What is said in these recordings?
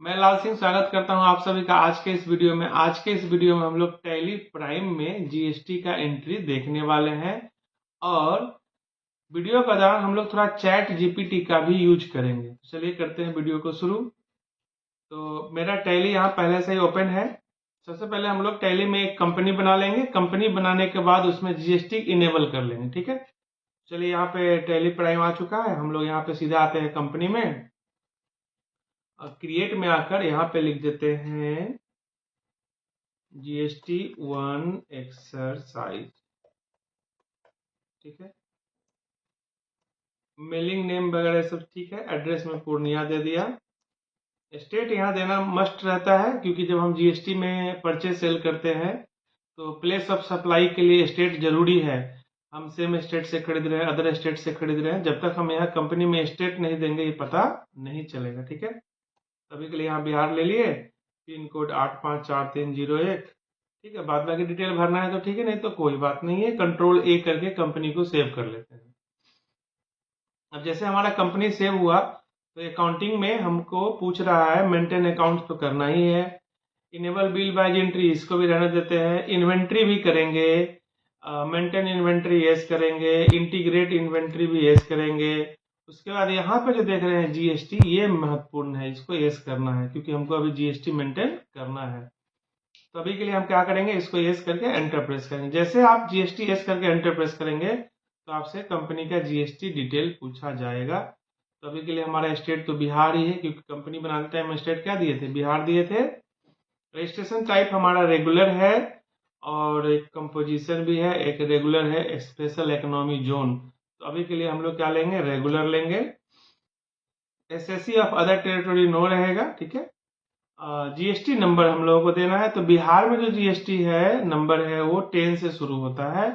मैं लाल सिंह स्वागत करता हूं आप सभी का आज के इस वीडियो में हम लोग टैली प्राइम में जीएसटी का एंट्री देखने वाले हैं। और वीडियो का दौरान हम लोग थोड़ा चैट जीपीटी का भी यूज करेंगे। चलिए करते हैं वीडियो को शुरू। तो मेरा टैली यहाँ पहले से ही ओपन है। सबसे पहले हम लोग टैली में एक कंपनी बना लेंगे। कंपनी बनाने के बाद उसमें जीएसटी इनेबल कर लेंगे, ठीक है। चलिए यहाँ पे टैली प्राइम आ चुका है। हम लोग यहाँ पे सीधा आते हैं कंपनी में और क्रिएट में आकर यहाँ पे लिख देते हैं जीएसटी 1 एक्सरसाइज, ठीक है। मेलिंग नेम वगैरह सब ठीक है। एड्रेस में पूर्णिया दे दिया। स्टेट यहाँ देना मस्ट रहता है क्योंकि जब हम जीएसटी में परचेज सेल करते हैं तो प्लेस ऑफ सप्लाई के लिए स्टेट जरूरी है। हम सेम स्टेट से खरीद रहे हैं, अदर स्टेट से खरीद रहे हैं, जब तक हम यहाँ कंपनी में स्टेट नहीं देंगे ये पता नहीं चलेगा, ठीक है। अभी के लिए यहाँ बिहार ले लिए, पिन कोड 854301, ठीक है। बाद बाकी डिटेल भरना है तो ठीक है, नहीं तो कोई बात नहीं है। कंट्रोल ए करके कंपनी को सेव कर लेते हैं। अब जैसे हमारा कंपनी सेव हुआ तो अकाउंटिंग में हमको पूछ रहा है मेंटेन अकाउंट तो करना ही है। इनेबल बिल बाय एंट्री इसको भी रहने देते हैं। इन्वेंट्री भी करेंगे, मेंटेन इन्वेंट्री यस करेंगे, इंटीग्रेट इन्वेंट्री भी यस करेंगे। उसके बाद यहाँ पे जो देख रहे हैं जीएसटी, ये महत्वपूर्ण है, इसको यस करना है क्योंकि हमको अभी जीएसटी मेंटेन करना है। तो अभी के लिए हम क्या करेंगे, इसको यस करके एंटर प्रेस करेंगे। जैसे आप जीएसटी यस करके एंटर प्रेस करेंगे तो आपसे कंपनी का जीएसटी डिटेल पूछा जाएगा। तो अभी के लिए हमारा स्टेट तो बिहार ही है क्योंकि कंपनी बनाते टाइम स्टेट क्या दिए थे, बिहार दिए थे। रजिस्ट्रेशन टाइप हमारा रेगुलर है और एक कंपोजिशन भी है, एक रेगुलर है, स्पेशल इकोनॉमी जोन। तो अभी के लिए हम लोग क्या लेंगे, रेगुलर लेंगे। SSC of other territory no रहेगा, ठीक है। जीएसटी नंबर हम लोगों को देना है। तो बिहार में जो जीएसटी है नंबर है वो 10 से शुरू होता है,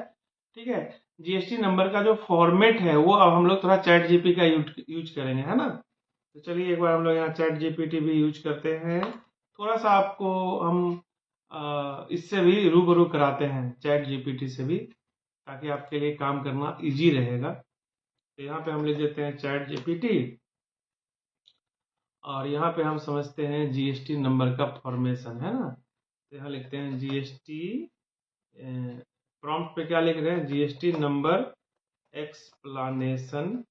ठीक है। जीएसटी नंबर का जो फॉर्मेट है वो अब हम लोग थोड़ा चैट जीपी का यूज करेंगे, है ना। तो चलिए एक बार हम लोग यहाँ चैट जीपीटी भी यूज करते हैं। थोड़ा सा आपको हम इससे भी रूबरू कराते हैं, चैट जीपीटी से भी, ताकि आपके लिए काम करना इजी रहेगा। तो यहाँ पे हम लिख देते हैं चैट जीपीटी और यहाँ पे हम समझते हैं जीएसटी नंबर का फॉर्मेशन, है ना। तो यहाँ लिखते हैं जीएसटी, प्रॉम्प्ट पे क्या लिख रहे हैं, जीएसटी नंबर एक्सप्लानेशन।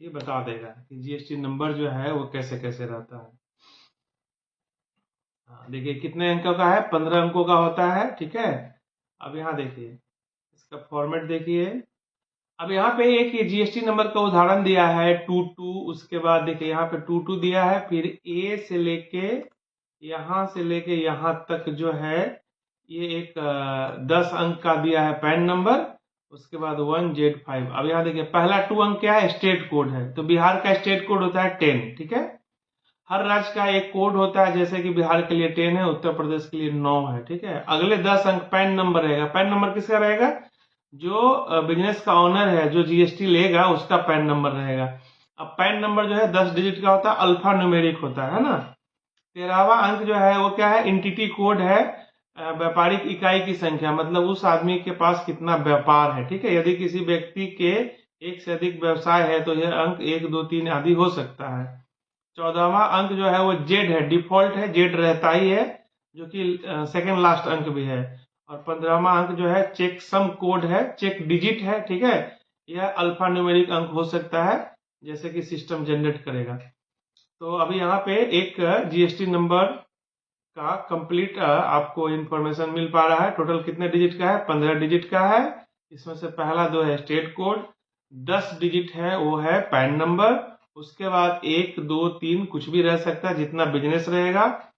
ये बता देगा कि जीएसटी नंबर जो है वो कैसे कैसे रहता है। हाँ, देखिए कितने अंकों का है, 15 अंकों का होता है, ठीक है। अब यहाँ देखिए इसका फॉर्मेट देखिए। अब यहाँ पे एक जीएसटी नंबर का उदाहरण दिया है 22। उसके बाद देखिए यहाँ पे 22 दिया है, फिर ए से लेके यहाँ तक जो है ये एक 10 अंक का दिया है पैन नंबर। उसके बाद 1Z5। अब यहाँ देखिए पहला 2 अंक क्या है, स्टेट कोड है। तो बिहार का स्टेट कोड होता है 10, ठीक है। हर राज्य का एक कोड होता है, जैसे कि बिहार के लिए 10 है, उत्तर प्रदेश के लिए 9 है, ठीक है। अगले 10 अंक पैन नंबर रहेगा। पैन नंबर किसका रहेगा, जो बिजनेस का ऑनर है, जो जीएसटी लेगा उसका पैन नंबर रहेगा। अब पैन नंबर जो है 10 डिजिट का होता है, अल्फा न्यूमेरिक होता है ना। 13वां अंक जो है वो क्या है, एंटिटी कोड है, व्यापारिक इकाई की संख्या, मतलब उस आदमी के पास कितना व्यापार है, ठीक है। यदि किसी व्यक्ति के एक से अधिक व्यवसाय है तो यह अंक 1, 2, 3 आदि हो सकता है। 14वां अंक जो है वो जेड है, डिफॉल्ट है, जेड रहता ही है, जो कि सेकेंड लास्ट अंक भी है। और 15वां अंक जो है चेक सम कोड है, चेक डिजिट है, ठीक है। यह अल्फा न्यूमेरिक अंक हो सकता है, जैसे कि सिस्टम जनरेट करेगा। तो अभी यहाँ पे एक जीएसटी नंबर का कंप्लीट आपको इंफॉर्मेशन मिल पा रहा है। टोटल कितने डिजिट का है, 15 डिजिट का है। इसमें से पहला 2 है स्टेट कोड, 10 डिजिट है वो है पैन नंबर। उसके बाद 1, 2, 3 कुछ भी रह सकता है, जितना बिजनेस रहेगा।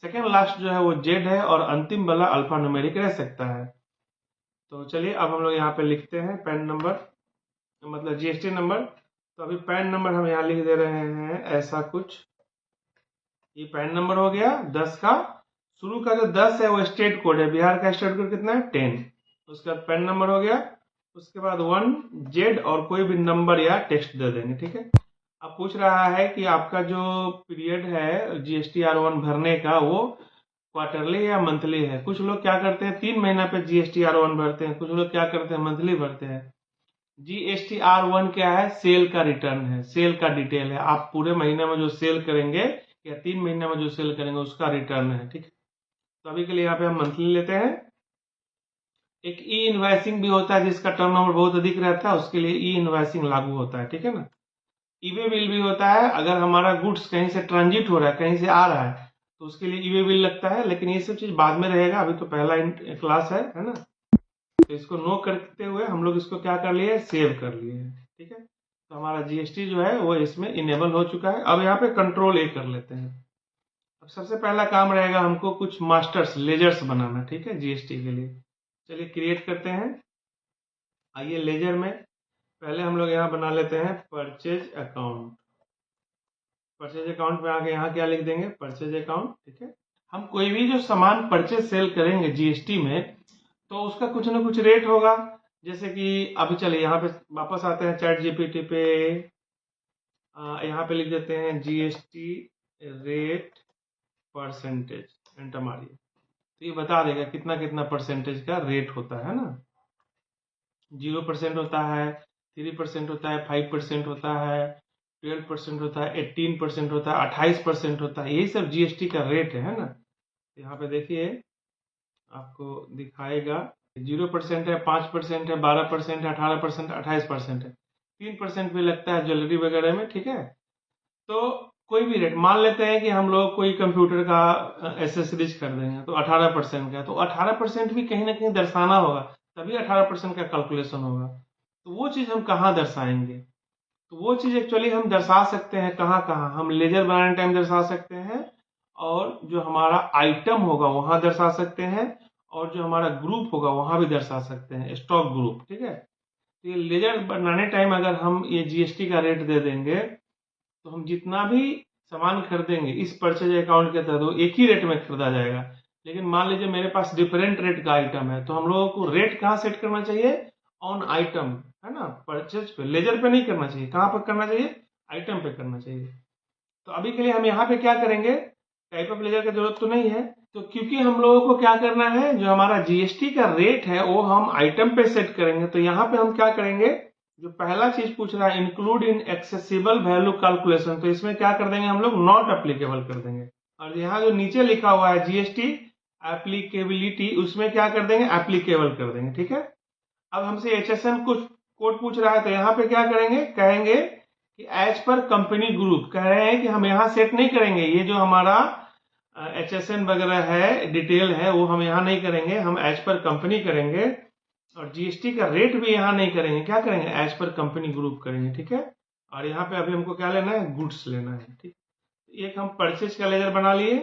सेकेंड लास्ट जो है वो जेड है और अंतिम वाला अल्फा न्यूमेरिक रह सकता है। तो चलिए अब हम लोग यहाँ पे लिखते हैं पैन नंबर, मतलब जीएसटी नंबर। तो अभी पैन नंबर हम यहाँ लिख दे रहे हैं ऐसा कुछ। ये पैन नंबर हो गया 10 का। शुरू का जो 10 है वो स्टेट कोड है, बिहार का स्टेट कोड कितना है, 10। उसके बाद पैन नंबर हो गया। उसके बाद 1Z और कोई भी नंबर या टेक्स्ट दे देंगे, ठीक है। अब पूछ रहा है कि आपका जो पीरियड है GSTR1 भरने का वो क्वार्टरली या मंथली है। कुछ लोग क्या करते हैं 3 महीना पे GSTR1 भरते हैं, कुछ लोग क्या करते हैं मंथली भरते हैं। GSTR1 क्या है, सेल का रिटर्न है, सेल का डिटेल है। आप पूरे महीने में जो सेल करेंगे या 3 महीने में जो सेल करेंगे उसका रिटर्न है, ठीक है। तो अभी के लिए यहाँ पे हम मंथली लेते हैं। एक ई इनवाइसिंग भी होता है जिसका टर्नओवर बहुत अधिक रहता है, उसके लिए ई इनवाइसिंग लागू होता है, ठीक है ना। ईवे बिल भी होता है, अगर हमारा गुड्स कहीं से ट्रांजिट हो रहा है, कहीं से आ रहा है, तो उसके लिए ईवे बिल लगता है, लेकिन ये सब चीज बाद में रहेगा, अभी तो पहला क्लास है ना। तो इसको नो करते हुए हम लोग इसको क्या कर लिए, सेव कर लिए हैं, ठीक है। तो हमारा जीएसटी जो है वो इसमें इनेबल हो चुका है। अब यहाँ पे कंट्रोल ए कर लेते हैं। अब सबसे पहला काम रहेगा हमको कुछ मास्टर्स लेजर्स बनाना, ठीक है, जीएसटी के लिए। चलिए क्रिएट करते हैं। आइए लेजर में पहले हम लोग यहाँ बना लेते हैं परचेज अकाउंट। परचेज अकाउंट में आके यहाँ क्या लिख देंगे, परचेज अकाउंट, ठीक है। हम कोई भी जो सामान परचेज सेल करेंगे जीएसटी में, तो उसका कुछ ना कुछ रेट होगा। जैसे कि अभी चलिए यहाँ पे वापस आते हैं चैट जीपीटी पे, यहाँ पे लिख देते हैं जीएसटी रेट परसेंटेज, एंटर मारिए, तो ये बता देगा कितना कितना परसेंटेज का रेट होता है ना। 0% होता है, 3% होता है, 5% होता है, 12% होता है, 18% होता है, 28% होता है। यही सब जीएसटी का रेट है ना। यहाँ पे देखिए आपको दिखाएगा 0% है, 5% है, 12% है, 18%, 28% है, 3% भी लगता है ज्वेलरी वगैरह में, ठीक है। तो कोई भी रेट मान लेते हैं कि हम लोग कोई कंप्यूटर का एसेसरीज खरीदेंगे तो 18% का है, तो 18% भी कहीं ना कहीं दर्शाना होगा, तभी 18% का कैलकुलेशन होगा। तो वो चीज हम कहाँ दर्शाएंगे, तो वो चीज एक्चुअली हम दर्शा सकते हैं कहाँ कहाँ, हम लेजर बनाने टाइम दर्शा सकते हैं, और जो हमारा आइटम होगा वहां दर्शा सकते हैं, और जो हमारा ग्रुप होगा वहां भी दर्शा सकते हैं, स्टॉक ग्रुप, ठीक है। तो ये लेजर बनाने टाइम अगर हम ये जीएसटी का रेट दे देंगे, तो हम जितना भी सामान खरीदेंगे इस परचेज अकाउंट के तहत वो एक ही रेट में खरीदा जाएगा। लेकिन मान लीजिए मेरे पास डिफरेंट रेट का आइटम है, तो हम लोगों को रेट कहाँ सेट करना चाहिए, ऑन आइटम, है ना, परचेज पे, लेजर पे नहीं करना चाहिए। कहाँ पर करना चाहिए, आइटम पे करना चाहिए। तो अभी के लिए हम यहाँ पे क्या करेंगे, टाइप ऑफ लेजर की जरूरत तो नहीं है, तो क्योंकि हम लोगों को क्या करना है, जो हमारा जीएसटी का रेट है वो हम आइटम पे सेट करेंगे। तो यहाँ पे हम क्या करेंगे, जो पहला चीज पूछ रहा है include in accessible value calculation, तो इसमें क्या कर देंगे हम लोग, नॉट एप्लीकेबल कर देंगे। और यहाँ जो नीचे लिखा हुआ है जीएसटी एप्लीकेबिलिटी, उसमें क्या कर देंगे, एप्लीकेबल कर देंगे, ठीक है। अब हमसे एचएसएन कुछ कोड पूछ रहा है, तो यहाँ पे क्या करेंगे, कहेंगे कि एज पर कंपनी ग्रुप, कह रहे हैं कि हम यहाँ सेट नहीं करेंगे, ये जो हमारा एचएसएन वगैरह है, डिटेल है, वो हम यहाँ नहीं करेंगे, हम एज पर कंपनी करेंगे। और जीएसटी का रेट भी यहाँ नहीं करेंगे, क्या करेंगे, एज पर कंपनी ग्रुप करेंगे, ठीक है। और यहाँ पे अभी हमको क्या लेना है, गुड्स लेना है, ठीक। एक हम परचेज का लेजर बना लिए,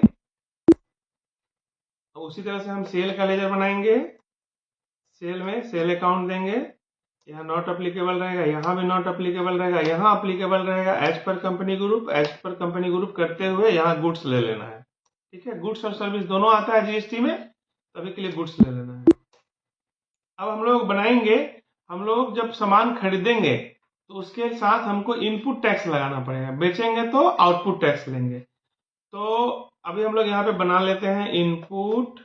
और उसी तरह से हम सेल का लेजर बनाएंगे। सेल में सेल अकाउंट देंगे, यहाँ नॉट अप्लीकेबल रहेगा, यहाँ भी नॉट अप्लीकेबल रहेगा, यहाँ अप्लीकेबल रहेगा as per company group. As per company group करते हुए यहाँ गुड्स ले लेना है, ठीक है। गुड्स और सर्विस दोनों आता है जीएसटी में, तभी के लिए गुड्स ले लेना है। अब हम लोग बनाएंगे, हम लोग जब सामान खरीदेंगे तो उसके साथ हमको इनपुट टैक्स लगाना पड़ेगा, बेचेंगे तो आउटपुट टैक्स लेंगे। तो अभी हम लोग यहाँ पे बना लेते हैं इनपुट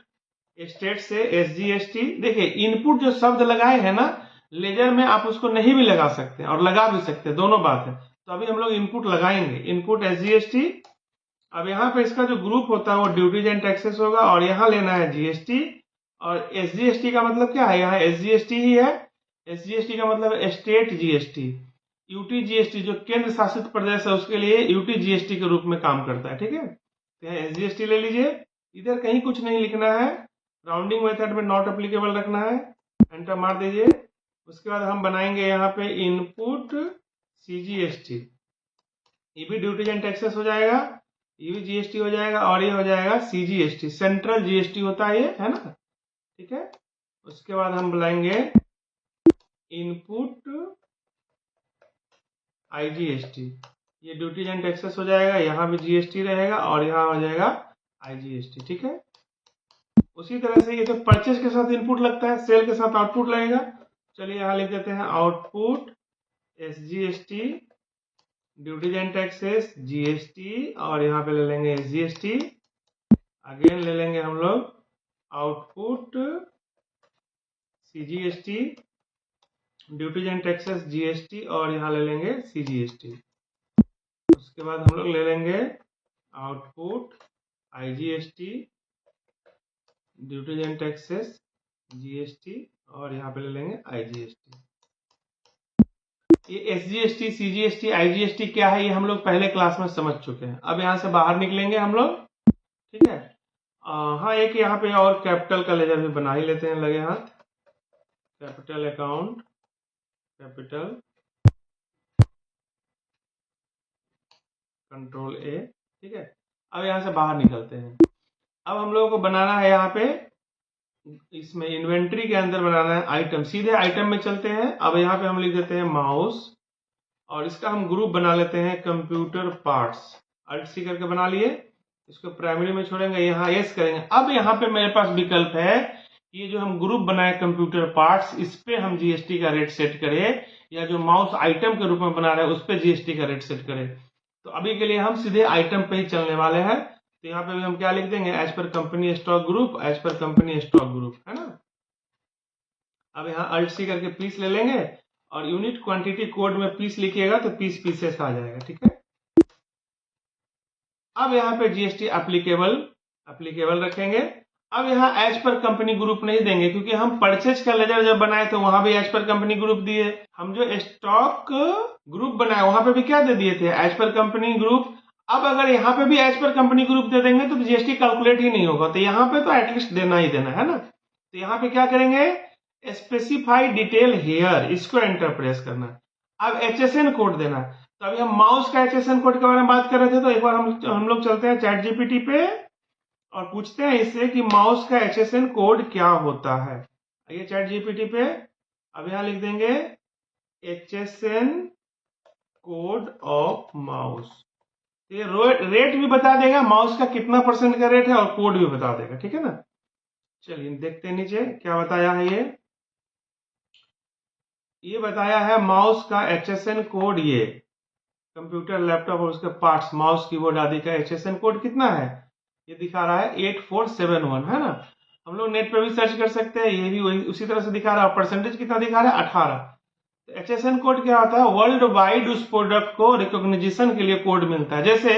स्टेट से एसजीएसटी। देखिए इनपुट जो शब्द लगाए हैं ना लेजर में, आप उसको नहीं भी लगा सकते हैं और लगा भी सकते हैं, दोनों बात है। तो अभी हम लोग इनपुट लगाएंगे, इनपुट एसजीएसटी। अब यहाँ पे इसका जो ग्रुप होता है वो ड्यूटीज एंड टैक्सेस होगा, और यहाँ लेना है जीएसटी। और एसजीएसटी का मतलब क्या है, यहाँ एसजीएसटी ही है। एसजीएसटी का मतलब स्टेट जीएसटी। यूटी जीएसटी जो केंद्र शासित प्रदेश है उसके लिए यूटी जीएसटी के रूप में काम करता है, ठीक है। तो यहाँ एसजीएसटी ले लीजिए, इधर कहीं कुछ नहीं लिखना है, राउंडिंग मेथड में नॉट एप्लीकेबल रखना है, एंटर मार दीजिए। उसके बाद हम बनाएंगे यहाँ पे इनपुट सीजीएसटी, ये भी ड्यूटीज एंड टैक्सेस हो जाएगा, ये भी जीएसटी हो जाएगा, और ये हो जाएगा सीजीएसटी, सेंट्रल जीएसटी होता है ये, है ना, ठीक है। उसके बाद हम बुलाएंगे इनपुट आईजीएसटी, ये ड्यूटीज एंड टैक्सेस हो जाएगा, यहाँ भी जीएसटी रहेगा, और यहाँ हो जाएगा आईजीएसटी, ठीक है। उसी तरह से ये तो परचेज के साथ इनपुट लगता है, सेल के साथ आउटपुट लगेगा। चलिए यहाँ लिख देते हैं output SGST, duties and taxes GST, और यहाँ पे ले लेंगे एसजीएसटी। अगेन ले लेंगे हम लोग output CGST, duties and taxes GST, और यहाँ ले लेंगे सीजीएसटी। उसके बाद हम लोग ले लेंगे output IGST, duties and taxes GST, और यहाँ पे ले लेंगे IGST। ये SGST, CGST, IGST क्या है ये हम लोग पहले क्लास में समझ चुके हैं। अब यहाँ से बाहर निकलेंगे हम लोग, ठीक है। हाँ, एक यहाँ पे और कैपिटल का लेजर भी बना ही लेते हैं लगे हाथ। Capital account, capital, control A, ठीक है। अब यहाँ से बाहर निकलते हैं। अब हम लोगों को बनाना है यहाँ पे, इसमें इन्वेंट्री के अंदर बनाना है आइटम। सीधे आइटम में चलते हैं। अब यहाँ पे हम लिख देते हैं माउस, और इसका हम ग्रुप बना लेते हैं कंप्यूटर पार्ट्स। अल्ट C करके बना लिए। इसको प्राइमरी में छोड़ेंगे, यहाँ यस करेंगे। अब यहाँ पे मेरे पास विकल्प है, ये जो हम ग्रुप बनाए कंप्यूटर पार्ट्स, इस पे हम GST का रेट सेट करें, या जो माउस आइटम के रूप में बना रहे हैं उस पे GST का रेट सेट करें। तो अभी के लिए हम सीधे आइटम पे ही चलने वाले हैं। तो यहाँ पे भी हम क्या लिख देंगे, as per company stock group, as per company stock group, है ना। अब यहाँ अल्ट C करके पीस ले लेंगे, और यूनिट क्वांटिटी कोड में पीस लिखिएगा तो पीस पीसेस आ जाएगा, ठीक है। अब यहाँ पे GST एप्लीकेबल रखेंगे। अब यहाँ एज पर कंपनी ग्रुप नहीं देंगे, क्योंकि हम परचेज का लेजर जब बनाए तो वहां भी एज पर कंपनी ग्रुप दिए। हम जो स्टॉक ग्रुप बनाए वहां पे भी क्या दे दिए थे, एज पर कंपनी ग्रुप। अब अगर यहाँ पे भी एज पर कंपनी ग्रुप दे देंगे तो GST कैलकुलेट ही नहीं होगा। तो यहाँ पे तो एटलीस्ट देना ही देना है ना। तो यहाँ पे क्या करेंगे, स्पेसिफाई डिटेल हेयर, इसको एंटर प्रेस करना। अब HSN कोड देना। तो अभी हम माउस का HSN कोड के बारे में बात कर रहे थे, तो एक बार हम लोग चलते हैं चैट GPT पे और पूछते हैं इससे कि माउस का HSN कोड क्या होता है। आइए चैट GPT पे, अब यहाँ लिख देंगे HSN कोड ऑफ माउस। ये रेट भी बता देगा, माउस का कितना % का रेट है, और कोड भी बता देगा, ठीक है ना। चलिए देखते हैं नीचे क्या बताया है। ये बताया है माउस का HSN कोड, ये कंप्यूटर, लैपटॉप और उसके पार्ट्स, माउस, कीबोर्ड आदि का HSN कोड कितना है, ये दिखा रहा है 8471, है ना। हम लोग नेट पे भी सर्च कर सकते हैं, ये भी वही उसी तरह से दिखा रहा है। परसेंटेज कितना दिखा रहा है, 18। तो HSN कोड क्या होता है, वर्ल्ड वाइड उस प्रोडक्ट को रिकॉग्निशन के लिए कोड मिलता है। जैसे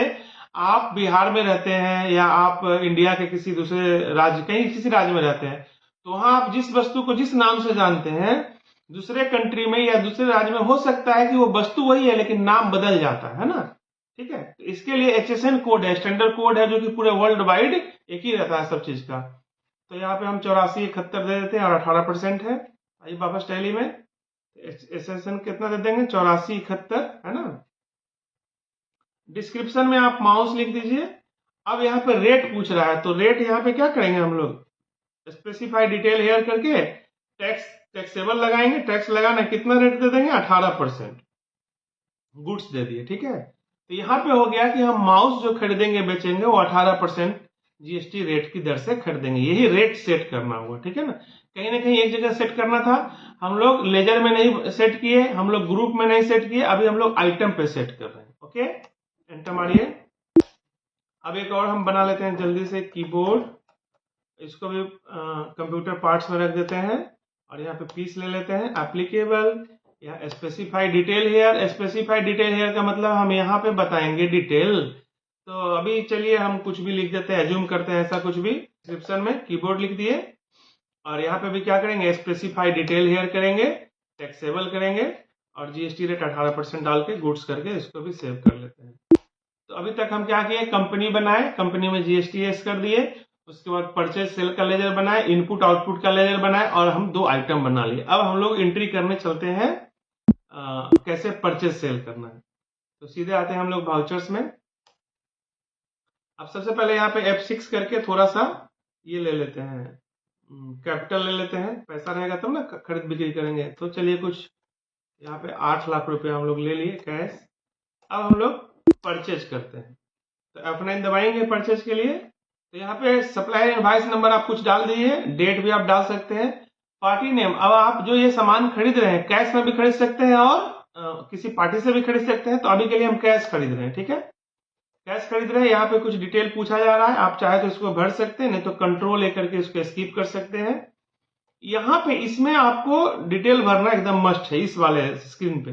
आप बिहार में रहते हैं, या आप इंडिया के किसी दूसरे राज्य, कहीं किसी राज्य में रहते हैं, तो वहां आप जिस वस्तु को जिस नाम से जानते हैं, दूसरे कंट्री में या दूसरे राज्य में हो सकता है कि वो वस्तु वही है लेकिन नाम बदल जाता है ना, ठीक है। तो इसके लिए HSN कोड है, स्टैंडर्ड कोड है, जो कि पूरे वर्ल्ड वाइड एक ही रहता है सब चीज का। तो यहाँ पे हम 8471 दे देते हैं, और 18% है। आइए वापस टैली में, HSN कितना दे देंगे, 8471, है ना। डिस्क्रिप्शन में आप माउस लिख दीजिए। अब यहाँ पे रेट पूछ रहा है, तो रेट यहाँ पे क्या करेंगे हम लोग, स्पेसिफाई डिटेल हेयर करके टैक्सेबल लगाएंगे। टैक्स लगाना कितना रेट दे देंगे, 18% गुड्स दे दिए, ठीक है। तो यहाँ पे हो गया कि हम माउस जो खरीदेंगे बेचेंगे वो 18% GST रेट की दर से खरीदेंगे। यही रेट सेट करना होगा, ठीक है ना। कहीं ना कहीं एक जगह सेट करना था। हम लोग लेजर में नहीं सेट किए, हम लोग ग्रुप में नहीं सेट किए, अभी हम लोग आइटम पे सेट कर रहे हैं। ओके, एंटर मारिए। अब एक और हम बना लेते हैं जल्दी से, कीबोर्ड। इसको भी कंप्यूटर पार्ट्स में रख देते हैं, और यहाँ पे पीस ले लेते हैं। एप्लीकेबल, या specify detail here. Specify detail here का मतलब हम यहाँ पे बताएंगे डिटेल। तो अभी चलिए हम कुछ भी लिख देते हैं, एज्यूम करते हैं ऐसा कुछ भी। डिस्क्रिप्शन में कीबोर्ड लिख दिए, और यहाँ पे भी क्या करेंगे, स्पेसिफाई डिटेल हेयर करेंगे, टैक्सेबल करेंगे, और GST रेट 18% डाल के गुड्स करके इसको भी सेव कर लेते हैं। तो अभी तक हम क्या किए, कंपनी बनाए, कंपनी में GST कर दिए, उसके बाद परचेज सेल का लेजर बनाए, इनपुट आउटपुट का लेजर बनाए, और हम 2 आइटम बना लिए। अब हम लोग एंट्री करने चलते हैं कैसे परचेज सेल करना है। तो सीधे आते हैं हम लोग वाउचर्स में। अब सबसे पहले यहाँ पे F6 करके थोड़ा सा ये ले लेते हैं, कैपिटल ले लेते हैं। पैसा रहेगा तब ना खरीद बिक्री करेंगे। तो चलिए कुछ यहाँ पे 8 लाख रुपए हम लोग ले लिए कैश। अब हम लोग परचेज करते हैं, तो F9 दबाएंगे परचेज के लिए। तो यहाँ पे सप्लायर इनवॉइस नंबर आप कुछ डाल दीजिए, डेट भी आप डाल सकते हैं, पार्टी नेम। अब आप जो ये सामान खरीद रहे हैं, कैश में भी खरीद सकते हैं और किसी पार्टी से भी खरीद सकते हैं। तो अभी के लिए हम कैश खरीद रहे हैं, ठीक है, कैश खरीद रहे हैं। यहाँ पे कुछ डिटेल पूछा जा रहा है, आप चाहे तो इसको भर सकते हैं, नहीं तो कंट्रोल A करके इसको स्किप कर सकते हैं। यहाँ पे इसमें आपको डिटेल भरना एकदम मस्ट है, इस वाले स्क्रीन पे,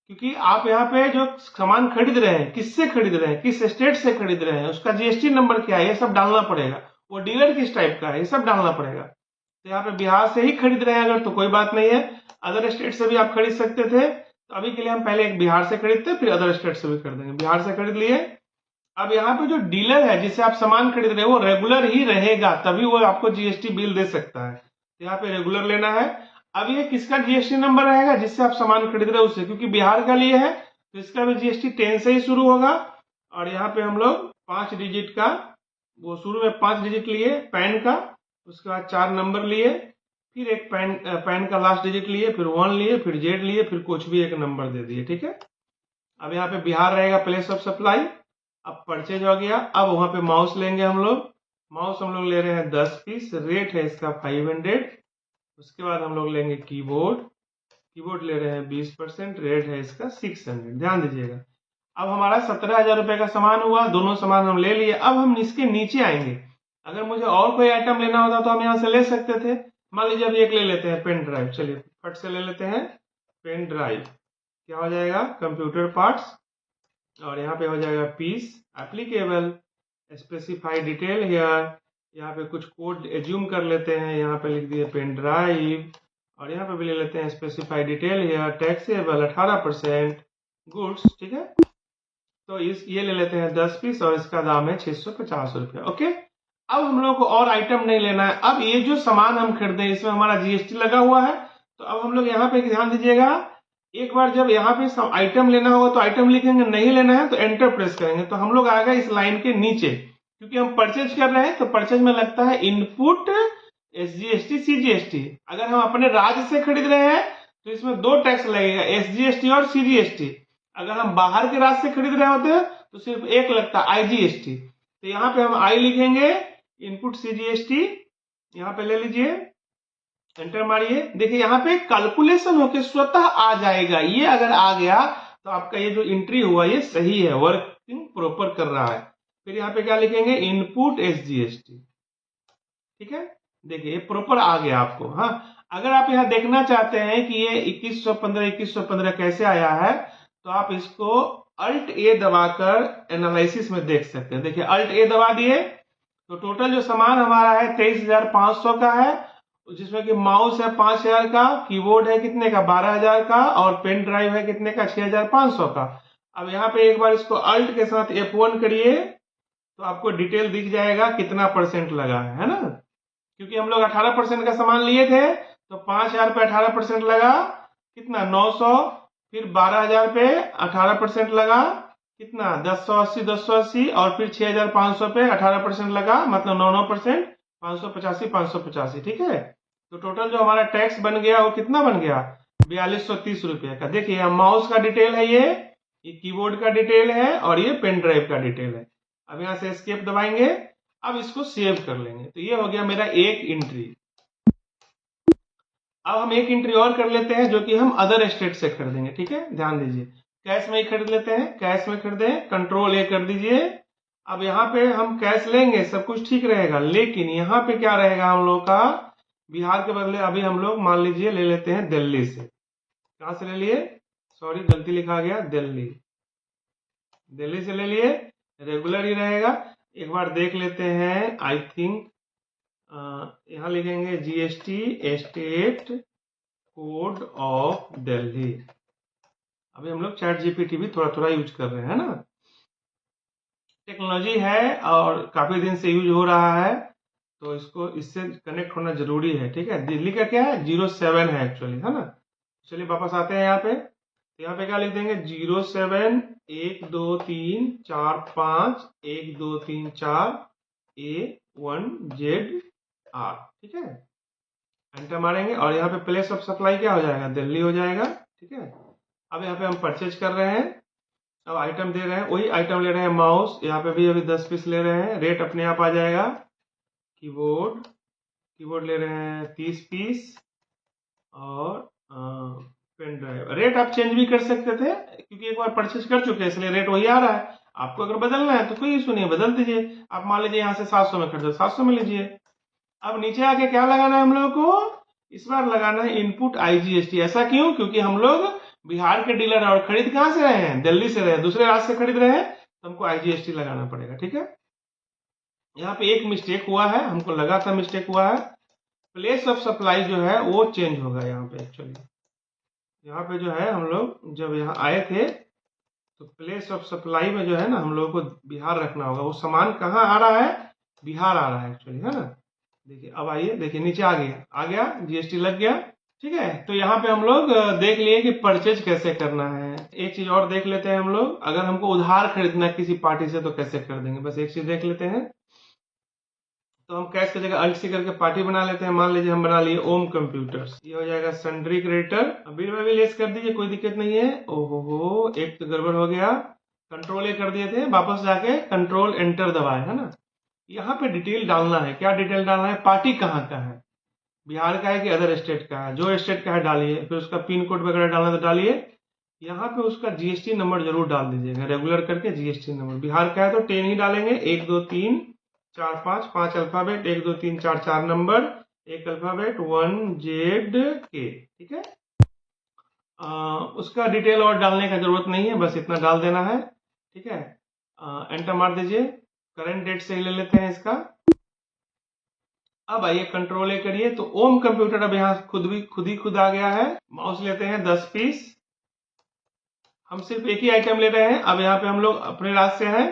क्योंकि आप यहाँ पे जो सामान खरीद रहे हैं, किससे खरीद रहे हैं, किस स्टेट से खरीद रहे हैं, उसका जीएसटी नंबर क्या है, ये सब डालना पड़ेगा। वो डीलर किस टाइप का है, ये सब डालना पड़ेगा। तो यहाँ पे बिहार से ही खरीद रहे हैं अगर, तो कोई बात नहीं है, अदर स्टेट से भी आप खरीद सकते थे। तो अभी के लिए हम पहले एक बिहार से खरीदते, फिर अदर स्टेट से भी खरीदेंगे। बिहार से खरीद लिए। अब यहाँ पे जो डीलर है जिससे आप सामान खरीद रहे हो वो रेगुलर ही रहेगा, तभी वो आपको जीएसटी बिल दे सकता है। तो यहाँ पे रेगुलर लेना है। अब ये किसका जीएसटी नंबर रहेगा, जिससे आप सामान खरीद रहे हो उससे, क्योंकि बिहार का लिए है तो इसका भी जीएसटी 10 से ही शुरू होगा। और यहाँ पे हम लोग 5 डिजिट का, वो शुरू में 5 डिजिट लिए पैन का, उसके बाद 4 नंबर लिए, फिर एक पैन का लास्ट डिजिट लिए, फिर 1 लिए, फिर जेड लिए, फिर कुछ भी एक नंबर दे दिए, ठीक है। अब यहाँ पे बिहार रहेगा प्लेस ऑफ सप्लाई। अब परचेज हो गया। अब वहां पे माउस लेंगे हम लोग। माउस हम लोग ले रहे हैं 10 पीस, रेट है इसका 500। उसके बाद हम लोग लेंगे कीबोर्ड। कीबोर्ड ले रहे हैं 20%, रेट है इसका 600। ध्यान दीजिएगा। अब हमारा 17,000 रुपए का सामान हुआ, दोनों सामान हम ले लिए। अब हम इसके नीचे आएंगे। अगर मुझे और कोई आइटम लेना होता तो हम यहाँ से ले सकते थे। मान लीजिए अब एक ले लेते हैं पेन ड्राइव। चलिए फट से ले लेते हैं पेन ड्राइव। क्या हो जाएगा, कंप्यूटर पार्ट्स, और यहाँ पे हो जाएगा पीस एप्लीकेबल, स्पेसिफाई डिटेल हियर। यहाँ पे कुछ कोड एज्यूम कर लेते हैं, यहाँ पे लिख दिए पेन ड्राइव, और यहाँ पे भी ले लेते हैं specify detail here, taxable 18%, goods, ठीक है। तो ये ले लेते हैं 10 पीस, और इसका दाम है 650 रुपया। ओके। अब हम लोग को और आइटम नहीं लेना है। अब ये जो सामान हम खरीदे इसमें हमारा जीएसटी लगा हुआ है। तो अब हम लोग यहाँ पे ध्यान दीजिएगा, एक बार जब यहाँ पे आइटम लेना होगा तो आइटम लिखेंगे, नहीं लेना है तो एंटर प्रेस करेंगे, तो हम लोग आ गए इस लाइन के नीचे। क्योंकि हम परचेज कर रहे हैं तो परचेज में लगता है इनपुट एसजीएसटी सीजीएसटी। अगर हम अपने राज्य से खरीद रहे हैं तो इसमें 2 टैक्स लगेगा, एसजीएसटी और सीजीएसटी। अगर हम बाहर के राज्य से खरीद रहे होते हैं तो सिर्फ एक लगता है, आईजीएसटी। तो यहाँ पे हम आई लिखेंगे, इनपुट सीजीएसटी, यहाँ पे ले लीजिए, एंटर मारिए। देखिए यहाँ पे कैलकुलेशन होके स्वतः आ जाएगा। ये अगर आ गया तो आपका ये जो एंट्री हुआ ये सही है, वर्किंग प्रॉपर कर रहा है। फिर यहाँ पे क्या लिखेंगे, इनपुट एसजीएसटी, ठीक है। देखिए ये प्रॉपर आ गया आपको। हाँ, अगर आप यहाँ देखना चाहते हैं कि ये 2115 कैसे आया है, तो आप इसको अल्ट ए दबाकर एनालिसिस में देख सकते हैं। देखिए अल्ट ए दबा दिए तो टोटल जो सामान हमारा है 23,500 का है, जिसमें कि माउस है 5,000 का, कीबोर्ड है कितने का 12,000 का, और पेन ड्राइव है कितने का 6,500 का। अब यहाँ पे एक बार इसको अल्ट के साथ F1 करिए तो आपको डिटेल दिख जाएगा कितना परसेंट लगा है ना। क्योंकि हम लोग 18% का सामान लिए थे तो 5,000 पे 18% लगा कितना 900, फिर 12,000 पे 18% लगा कितना 1080, और फिर 6,500 पे 18% लगा, मतलब 9%, 585, ठीक है। तो टोटल जो हमारा टैक्स बन गया वो कितना बन गया, 4230 रुपये का। देखिए माउस का डिटेल है, ये कीबोर्ड का डिटेल है, और ये पेन ड्राइव का डिटेल है। अब यहाँ से एस्केप दबाएंगे। अब इसको सेव कर लेंगे। तो ये हो गया मेरा एक एंट्री। अब हम एक एंट्री और कर लेते हैं जो कि हम अदर स्टेट से खरीदेंगे, ठीक है। ध्यान दीजिए, कैश में ही खरीद लेते हैं, कैश में खरीदे, कंट्रोल ए कर दीजिए। अब यहाँ पे हम कैश लेंगे, सब कुछ ठीक रहेगा, लेकिन यहाँ पे क्या रहेगा हम लोग का, बिहार के बदले अभी हम लोग मान लीजिए ले लेते हैं दिल्ली से। कहां से ले लिए, सॉरी गलती लिखा गया, दिल्ली, दिल्ली से ले लिए, रेगुलर ही रहेगा। एक बार देख लेते हैं, आई थिंक यहाँ लिखेंगे GST state code of Delhi. अभी हम लोग चैट जीपीटी भी थोड़ा थोड़ा यूज कर रहे हैं ना, टेक्नोलॉजी है और काफी दिन से यूज हो रहा है, तो इसको इससे कनेक्ट होना जरूरी है, ठीक है। दिल्ली का क्या है 07 है एक्चुअली, है ना। चलिए वापस आते हैं यहाँ पे। तो यहाँ पे क्या लिख देंगे 07 1 2 3 4 5 1 2 3 4 A1 ZR, ठीक है। एंटर मारेंगे और यहाँ पे प्लेस ऑफ सप्लाई क्या हो जाएगा, दिल्ली हो जाएगा, ठीक है। अब यहाँ पे हम परचेज कर रहे हैं, अब आइटम दे रहे हैं, वही आइटम ले रहे हैं, माउस यहाँ पे भी अभी 10 पीस ले रहे हैं, रेट अपने आप आ जाएगा। कीबोर्ड ले रहे हैं 30 पीस, और पेन ड्राइव, रेट आप चेंज भी कर सकते थे क्योंकि एक बार परचेज कर चुके हैं, इसलिए रेट वही आ रहा है। आपको अगर बदलना है तो कोई इशू नहीं है, बदल दीजिए। आप मान लीजिए यहाँ से 700 में खरीदो, 700 में लीजिए। अब नीचे आके क्या लगाना है हम लोग को, इस बार लगाना है इनपुट आईजीएसटी। ऐसा क्यों, क्योंकि हम लोग बिहार के डीलर है और खरीद कहाँ से रहे हैं, दिल्ली से रहे हैं, दूसरे राज्य से खरीद रहे हैं, तो हमको IGST लगाना पड़ेगा। ठीक है, यहाँ पे एक मिस्टेक हुआ है, हमको लगा था मिस्टेक हुआ है, प्लेस ऑफ सप्लाई जो है वो चेंज होगा यहाँ पे। एक्चुअली यहाँ पे जो है हम लोग जब यहाँ आए थे तो प्लेस ऑफ सप्लाई में जो है ना हम लोगों को बिहार रखना होगा। वो सामान कहाँ आ रहा है, बिहार आ रहा है एक्चुअली, है ना। देखिए अब आइए, देखिए नीचे आ गया GST लग गया। ठीक है, तो यहाँ पे हम लोग देख लिए कि परचेज कैसे करना है। एक चीज और देख लेते हैं हम लोग, अगर हमको उधार खरीदना है किसी पार्टी से तो कैसे कर देंगे, बस एक चीज देख लेते हैं। तो हम कैश की जगह अल्ट सी करके पार्टी बना लेते हैं। मान लीजिए हम बना लिए ओम कंप्यूटर्स, ये हो जाएगा सन्ड्री क्रेडिटर। बिल में भी लेस कर दीजिए, कोई दिक्कत नहीं है। ओहो, एक तो गड़बड़ हो गया, कंट्रोल ए कर दिए थे, वापस जाके कंट्रोल एंटर दबाए, है ना। यहाँ पे डिटेल डालना है, क्या डिटेल डालना है, पार्टी कहाँ का है, बिहार का है कि अदर स्टेट का है, जो स्टेट का है डालिए, फिर उसका पिन कोड वगैरह डालना तो डालिए। यहाँ पे उसका GST नंबर जरूर डाल दीजिएगा, रेगुलर करके GST नंबर। बिहार का है तो 10 ही डालेंगे, 1 2 3 4 5 5 अल्फाबेट, 1 2 3 4 4 नंबर, एक अल्फाबेट 1ZK। ठीक है, उसका डिटेल और डालने का जरूरत नहीं है, बस इतना डाल देना है। ठीक है, एंटर मार दीजिए। करंट डेट से ही ले लेते हैं इसका। अब आइए कंट्रोल ए करिए, तो ओम कंप्यूटर अब यहाँ खुद आ गया है। माउस लेते हैं 10 पीस, हम सिर्फ एक ही आइटम ले रहे हैं। अब यहाँ पे हम लोग अपने राज्य से हैं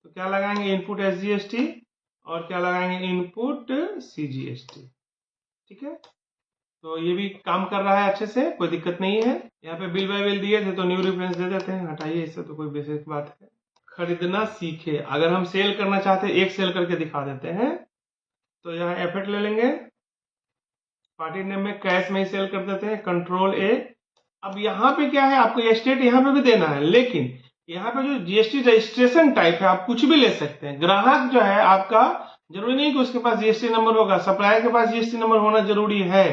तो क्या लगाएंगे, इनपुट SGST, और क्या लगाएंगे, इनपुट CGST। ठीक है, तो ये भी काम कर रहा है अच्छे से, कोई दिक्कत नहीं है। यहाँ पे बिल बाय बिल दिए थे तो न्यू रेफरेंस दे देते हैं, हटाइए, इससे तो कोई विशेष बात है। खरीदना सीखे, अगर हम सेल करना चाहते हैं, एक सेल करके दिखा देते हैं। तो यहाँ एफेक्ट ले लेंगे, पार्टी नेम में कैश में ही सेल कर देते हैं, कंट्रोल ए। अब यहाँ पे क्या है, आपको स्टेट यहाँ पे भी देना है, लेकिन यहाँ पे जो GST रजिस्ट्रेशन टाइप है आप कुछ भी ले सकते हैं। ग्राहक जो है आपका, जरूरी नहीं कि उसके पास GST नंबर होगा, सप्लायर के पास GST नंबर होना जरूरी है।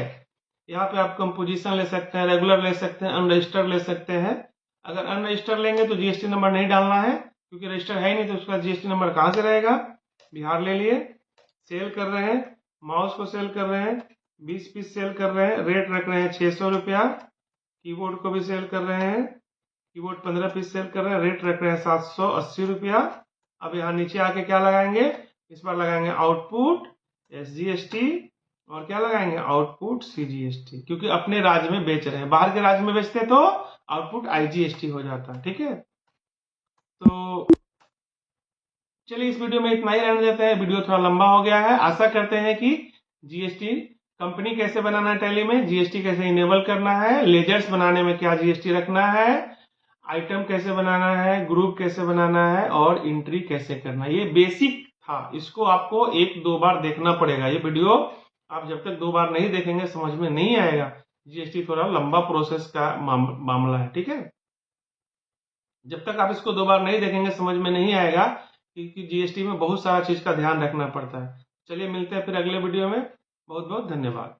यहाँ पे आप कंपोजिशन ले सकते हैं, रेगुलर ले सकते हैं, अनरजिस्टर्ड ले सकते हैं। अगर अनरजिस्टर्ड लेंगे तो GST नंबर नहीं डालना है, क्योंकि रजिस्टर है ही नहीं, तो उसका GST नंबर कहाँ से रहेगा। बिहार ले लिए, सेल कर रहे हैं, माउस को सेल कर रहे हैं, 20 पीस सेल कर रहे हैं, रेट रख रहे हैं 600 रुपया। कीबोर्ड को भी सेल कर रहे हैं, कीबोर्ड 15 पीस सेल कर रहे हैं, रेट रख रहे हैं 780 रुपया। अब यहाँ नीचे आके क्या लगाएंगे, इस बार लगाएंगे आउटपुट SGST, और क्या लगाएंगे, आउटपुट CGST, क्योंकि अपने राज्य में बेच रहे हैं। बाहर के राज्य में बेचते तो आउटपुट IGST हो जाता है। ठीक है, तो चलिए इस वीडियो में इतना ही रहने देते हैं, वीडियो थोड़ा लंबा हो गया है। आशा करते हैं कि GST कंपनी कैसे बनाना है, टैली में GST कैसे इनेबल करना है, लेजर्स बनाने में क्या GST रखना है, आइटम कैसे बनाना है, ग्रुप कैसे बनाना है, और एंट्री कैसे करना है, ये बेसिक था। इसको आपको 1-2 बार देखना पड़ेगा। ये वीडियो आप जब तक 2 बार नहीं देखेंगे समझ में नहीं आएगा। GST थोड़ा लंबा प्रोसेस का मामला है। ठीक है, जब तक आप इसको 2 बार नहीं देखेंगे समझ में नहीं आएगा, क्योंकि GST में बहुत सारा चीज का ध्यान रखना पड़ता है। चलिए मिलते हैं फिर अगले वीडियो में, बहुत बहुत धन्यवाद।